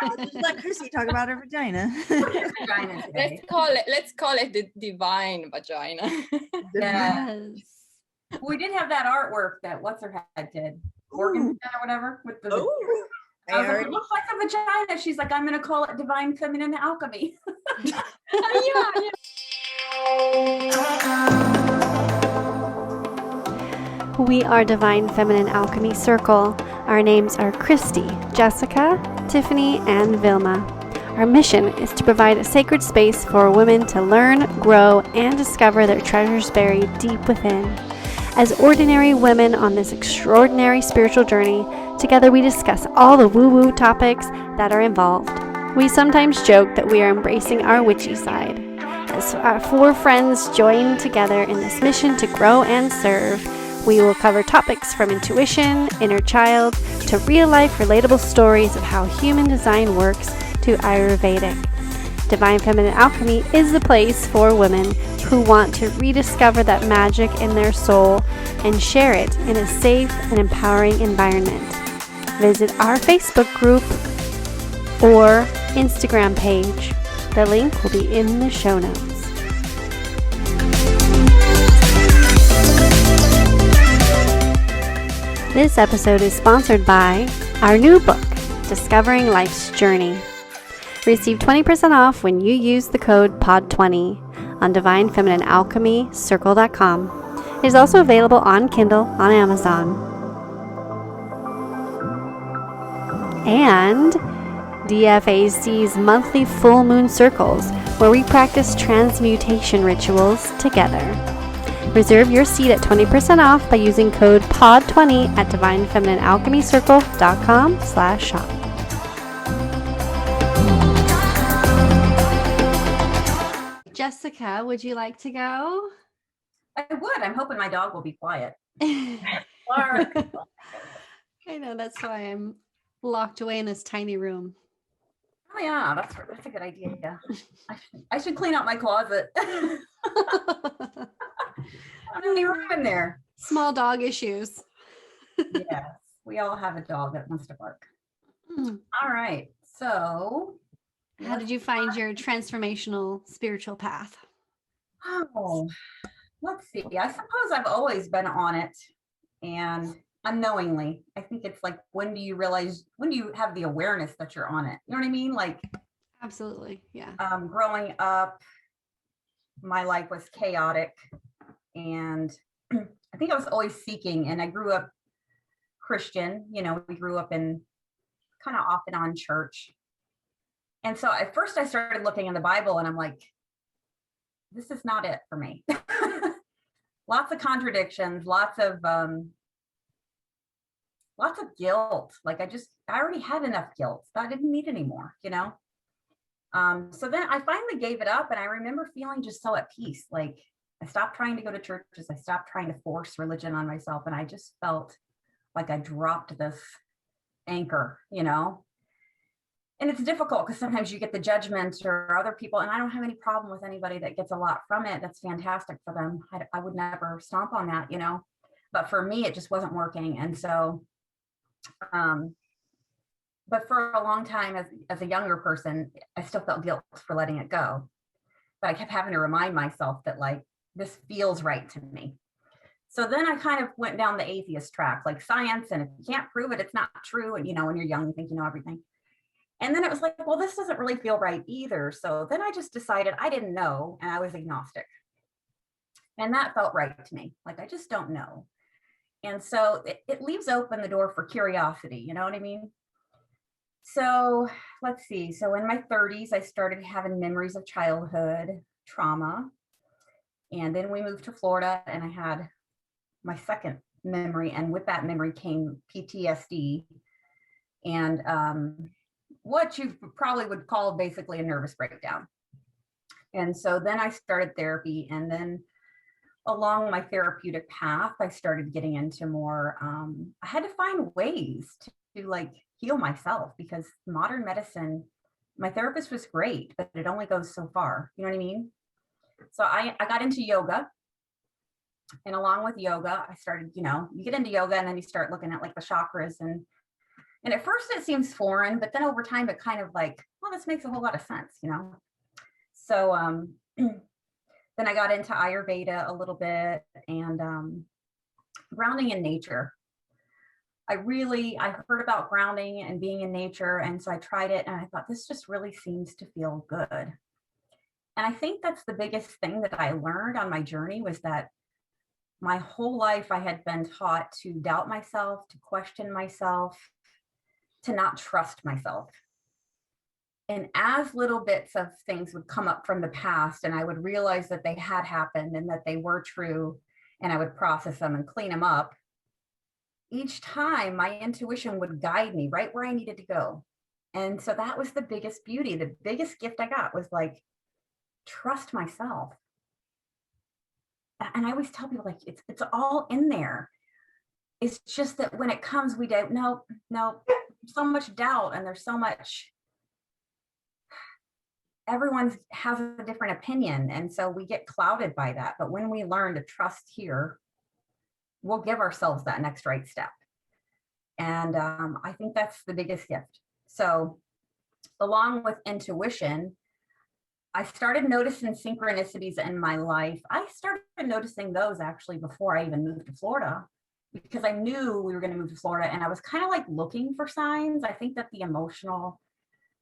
Just let Chrissy talk about her vagina. Vagina today. Let's call it the divine vagina. Yes. We did have that artwork that what's her head did, Morgan or whatever, with the. I was like, it looks like a vagina. She's like, I'm gonna call it Divine Feminine Alchemy. Yeah. We are Divine Feminine Alchemy Circle. Our names are Christy, Jessica, Tiffany, and Vilma. Our mission is to provide a sacred space for women to learn, grow, and discover their treasures buried deep within. As ordinary women on this extraordinary spiritual journey, together we discuss all the woo-woo topics that are involved. We sometimes joke that we are embracing our witchy side. As our 4 friends join together in this mission to grow and serve, we will cover topics from intuition, inner child, to real-life relatable stories of how human design works to Ayurvedic. Divine Feminine Alchemy is the place for women who want to rediscover that magic in their soul and share it in a safe and empowering environment. Visit our Facebook group or Instagram page. The link will be in the show notes. This episode is sponsored by our new book, Discovering Life's Journey. Receive 20% off when you use the code POD20 on divinefemininealchemycircle.com. It is also available on Kindle on Amazon. And DFAC's monthly full moon circles, where we practice transmutation rituals together. Reserve your seat at 20% off by using code POD20 at divinefemininealchemycircle.com/shop. Jessica, would you like to go? I would. I'm hoping my dog will be quiet. I know, that's why I'm locked away in this tiny room. Oh yeah, that's a good idea. I should clean out my closet. I don't need room in there. Small dog issues. Yes, we all have a dog that wants to bark. All right, so how did you find your transformational spiritual path? Oh, let's see. I suppose I've always been on it, and unknowingly, I think it's like, when do you have the awareness that you're on it? You know what I mean? Like, absolutely, yeah. Growing up, my life was chaotic, and I think I was always seeking, and I grew up Christian. You know, we grew up in kind of off and on church. And so at first I started looking in the Bible and I'm like, this is not it for me. Lots of contradictions, lots of guilt. Like I already had enough guilt. So I didn't need any more, you know? So then I finally gave it up, and I remember feeling just so at peace. Like I stopped trying to go to churches. I stopped trying to force religion on myself. And I just felt like I dropped this anchor, you know? And it's difficult because sometimes you get the judgment or other people, and I don't have any problem with anybody that gets a lot from it. That's fantastic for them. I would never stomp on that, you know, but for me, it just wasn't working. And so, but for a long time as a younger person, I still felt guilt for letting it go. But I kept having to remind myself that like, this feels right to me. So then I kind of went down the atheist track, like science, and if you can't prove it, it's not true. And, you know, when you're young, you think you know everything. And then it was like, well, this doesn't really feel right either. So then I just decided I didn't know, and I was agnostic. And that felt right to me. Like, I just don't know. And so it leaves open the door for curiosity. You know what I mean? So let's see. So in my 30s, I started having memories of childhood trauma. And then we moved to Florida, and I had my second memory. And with that memory came PTSD. And what you probably would call basically a nervous breakdown. And so then I started therapy, and then along my therapeutic path, I started getting into more, I had to find ways to like heal myself, because modern medicine, my therapist was great, but it only goes so far. You know what I mean? So I got into yoga, and along with yoga, I started, you know, you get into yoga and then you start looking at like the chakras and And at first it seems foreign, but then over time it kind of like, well, this makes a whole lot of sense, you know? So then I got into Ayurveda a little bit, and grounding in nature. I heard about grounding and being in nature. And so I tried it and I thought, this just really seems to feel good. And I think that's the biggest thing that I learned on my journey, was that my whole life I had been taught to doubt myself, to question myself, to not trust myself. And as little bits of things would come up from the past, and I would realize that they had happened and that they were true, and I would process them and clean them up, each time my intuition would guide me right where I needed to go. And so that was the biggest beauty. The biggest gift I got was like, trust myself. And I always tell people, like, it's all in there. It's just that when it comes, we don't, no, so much doubt, and there's so much, everyone has a different opinion. And so we get clouded by that. But when we learn to trust here, we'll give ourselves that next right step. And I think that's the biggest gift. So along with intuition, I started noticing synchronicities in my life. I started noticing those actually before I even moved to Florida, because I knew we were going to move to Florida, and I was kind of like looking for signs. I think that the emotional,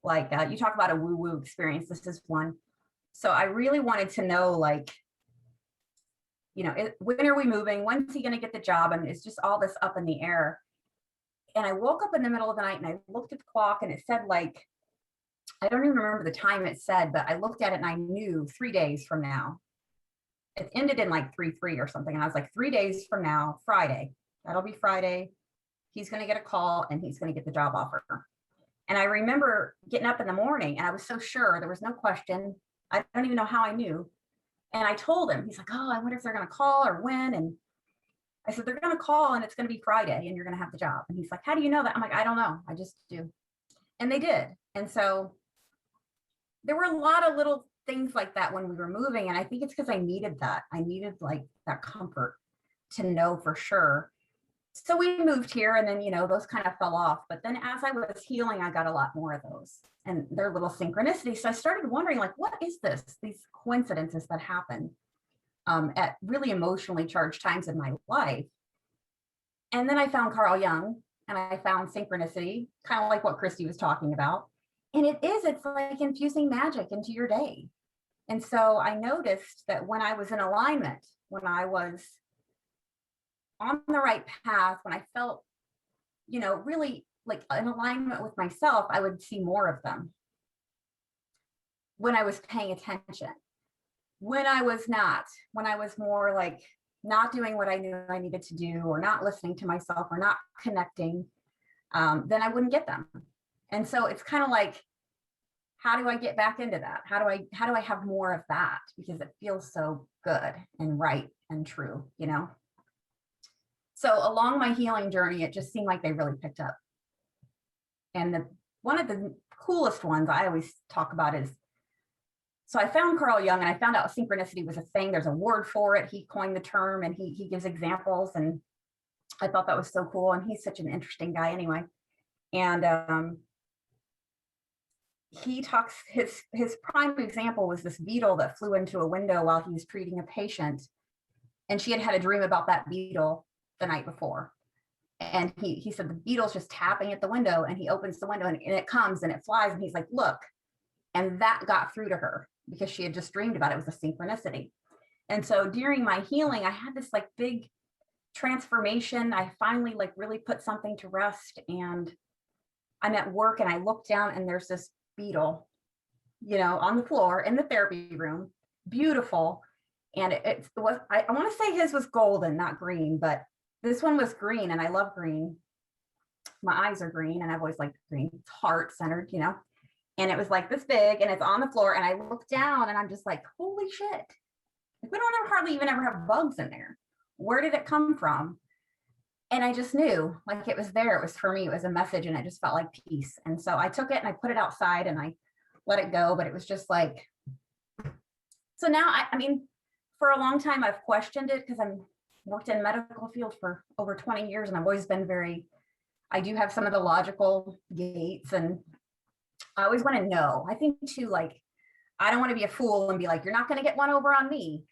like you talk about a woo-woo experience, this is one. So I really wanted to know, like, you know, when are we moving? When's he going to get the job? And it's just all this up in the air. And I woke up in the middle of the night and I looked at the clock, and it said, like, I don't even remember the time it said, but I looked at it and I knew 3 days from now. It ended in like 3-3 or something. And I was like, 3 days from now, Friday, that'll be Friday. He's going to get a call and he's going to get the job offer. And I remember getting up in the morning and I was so sure, there was no question. I don't even know how I knew. And I told him, he's like, oh, I wonder if they're going to call or when. And I said, they're going to call and it's going to be Friday and you're going to have the job. And he's like, how do you know that? I'm like, I don't know. I just do. And they did. And so there were a lot of little things like that when we were moving. And I think it's because I needed that. I needed like that comfort to know for sure. So we moved here, and then, you know, those kind of fell off. But then as I was healing, I got a lot more of those, and they're little synchronicities. So I started wondering, like, what is this? These coincidences that happen at really emotionally charged times in my life. And then I found Carl Jung, and I found synchronicity, kind of like what Christy was talking about. And it's like infusing magic into your day. And so I noticed that when I was in alignment, when I was on the right path, when I felt, you know, really like in alignment with myself, I would see more of them. When I was paying attention, when I was not, when I was more like not doing what I knew I needed to do, or not listening to myself, or not connecting, then I wouldn't get them. And so it's kind of like, how do I get back into that? How do I have more of that? Because it feels so good and right and true, you know? So along my healing journey, it just seemed like they really picked up. And one of the coolest ones I always talk about is, so I found Carl Jung and I found out synchronicity was a thing. There's a word for it. He coined the term, and he gives examples. And I thought that was so cool. And he's such an interesting guy anyway. And he talks, his prime example was this beetle that flew into a window while he was treating a patient. And she had a dream about that beetle the night before. And he said the beetle's just tapping at the window, and he opens the window and it comes and it flies. And he's like, look. And that got through to her because she had just dreamed about it. It was a synchronicity. And so during my healing, I had this like big transformation. I finally like really put something to rest, and I'm at work and I look down and there's this beetle, you know, on the floor in the therapy room, beautiful. And it was, I want to say his was golden, not green, but this one was green, and I love green. My eyes are green, and I've always liked green. It's heart centered, you know, and it was like this big, and it's on the floor, and I look down and I'm just like, holy shit. Like, we don't hardly even ever have bugs in there. Where did it come from? And I just knew, like, it was there. It was for me. It was a message, and it just felt like peace. And so I took it and I put it outside and I let it go. But it was just like, so now, I mean, for a long time, I've questioned it because I'm worked in medical field for over 20 years. And I've always been I do have some of the logical gates, and I always want to know. I think too, like, I don't want to be a fool and be like, you're not going to get one over on me.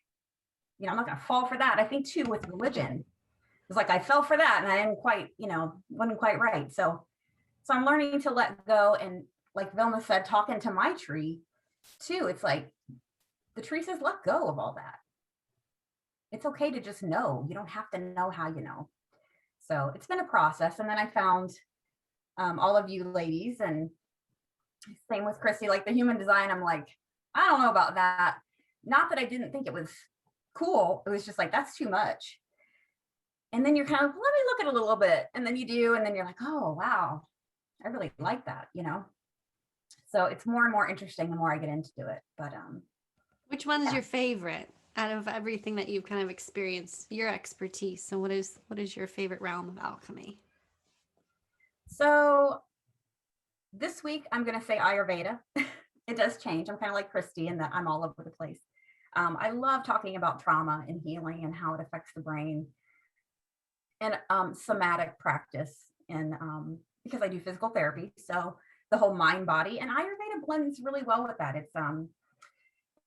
You know, I'm not going to fall for that. I think too with religion, it's like I fell for that and I didn't quite, you know, wasn't quite right. So I'm learning to let go. And like Vilma said, talking to my tree too, it's like the tree says, let go of all that. It's okay to just know. You don't have to know how you know. So it's been a process. And then I found all of you ladies, and same with Christy, like the human design. I'm like, I don't know about that. Not that I didn't think it was cool. It was just like, that's too much. And then you're kind of, let me look at it a little bit. And then you do. And then you're like, oh, wow, I really like that, you know? So it's more and more interesting the more I get into it. But which one is your favorite out of everything that you've kind of experienced, your expertise? So what is your favorite realm of alchemy? So this week, I'm going to say Ayurveda. It does change. I'm kind of like Christy in that I'm all over the place. I love talking about trauma and healing and how it affects the brain, and somatic practice, and because I do physical therapy. So the whole mind body, and Ayurveda blends really well with that.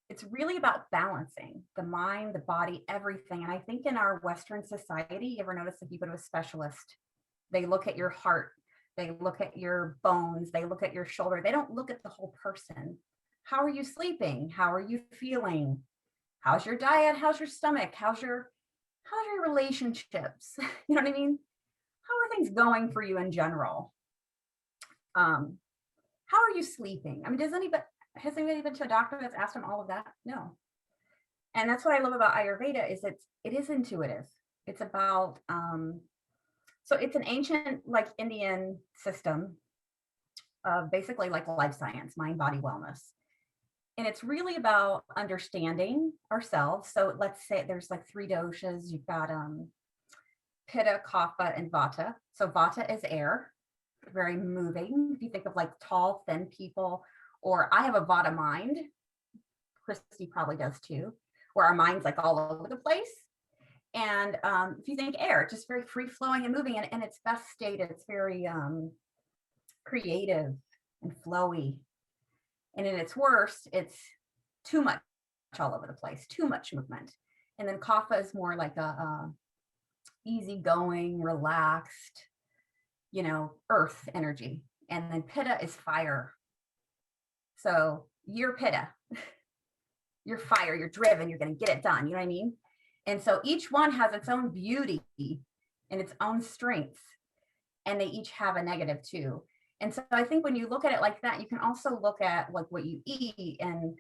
It's really about balancing the mind, the body, everything. And I think in our Western society, you ever notice if you go to a specialist, they look at your heart, they look at your bones, they look at your shoulder. They don't look at the whole person. How are you sleeping? How are you feeling? How's your diet? How's your stomach? How's your relationships? You know what I mean? How are things going for you in general? How are you sleeping? I mean, has anybody been to a doctor that's asked them all of that? No. And that's what I love about Ayurveda is it is intuitive. It's about so it's an ancient like Indian system of basically like life science, mind, body, wellness. And it's really about understanding ourselves. So let's say there's like 3 doshas. You've got Pitta, Kapha, and Vata. So Vata is air, very moving. If you think of like tall, thin people, or I have a Vata mind. Christy probably does too, where our mind's like all over the place. And if you think air, just very free flowing and moving, and in its best state, it's very creative and flowy. And in its worst, it's too much all over the place, too much movement. And then Kapha is more like a easygoing, relaxed, you know, earth energy. And then Pitta is fire. So you're Pitta, you're fire, you're driven, you're going to get it done. You know what I mean? And so each one has its own beauty and its own strengths, and they each have a negative too. And so I think when you look at it like that, you can also look at like what you eat and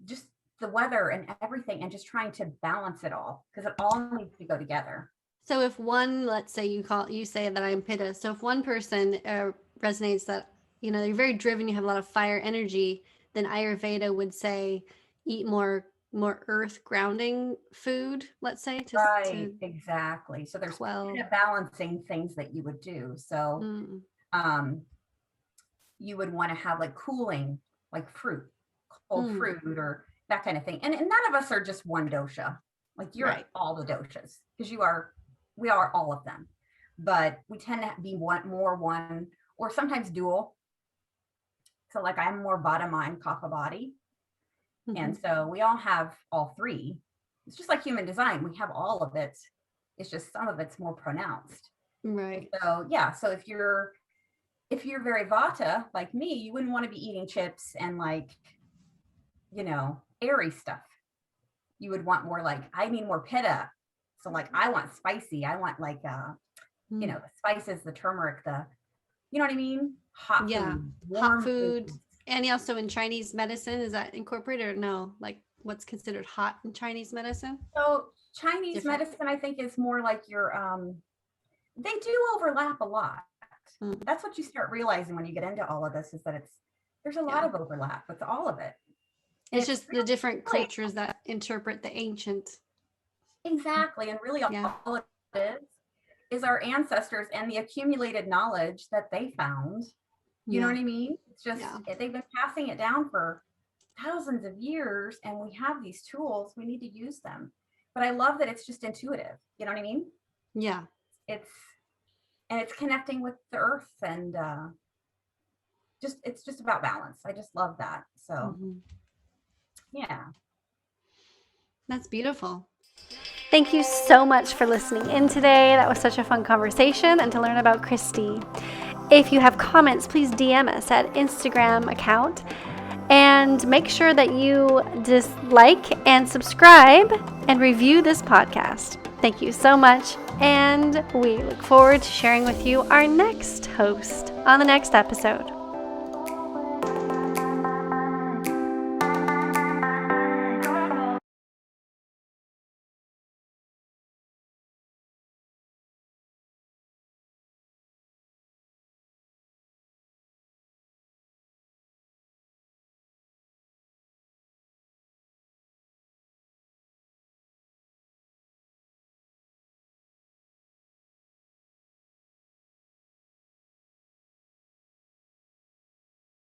just the weather and everything, and just trying to balance it all, because it all needs to go together. So if one, let's say you say that I'm Pitta. So if one person resonates that, you know, you're very driven, you have a lot of fire energy, then Ayurveda would say eat more earth grounding food, let's say, to exactly. So there's quell. Balancing things that you would do. So you would want to have like cooling, like fruit, cold fruit, or that kind of thing. And none of us are just one dosha. Like you're all the doshas, because we are all of them. But we tend to be one, or sometimes dual. So like I'm more Vata mind, Kapha body. And so we all have all 3. It's just like human design. We have all of it. It's just some of it's more pronounced. Right. So yeah. So if you're very Vata like me, you wouldn't want to be eating chips and like, you know, airy stuff. You would want more like, I need more Pitta. So like I want spicy. I want like you know, the spices, the turmeric, you know what I mean? Hot food, warm hot food. And also in Chinese medicine, is that incorporated or no? Like what's considered hot in Chinese medicine? So Chinese medicine, I think, is more like your, they do overlap a lot. That's what you start realizing when you get into all of this, is that there's a lot of overlap with all of it. It's just the different cultures that interpret the ancient. Exactly. And really all it is our ancestors and the accumulated knowledge that they found. You know what I mean? It's just, they've been passing it down for thousands of years, and we have these tools, we need to use them. But I love that it's just intuitive. You know what I mean? Yeah. It's and it's connecting with the earth, and it's just about balance. I just love that. So yeah. That's beautiful. Thank you so much for listening in today. That was such a fun conversation and to learn about Christy. If you have comments, please DM us at Instagram account, and make sure that you just like and subscribe and review this podcast. Thank you so much, and we look forward to sharing with you our next host on the next episode.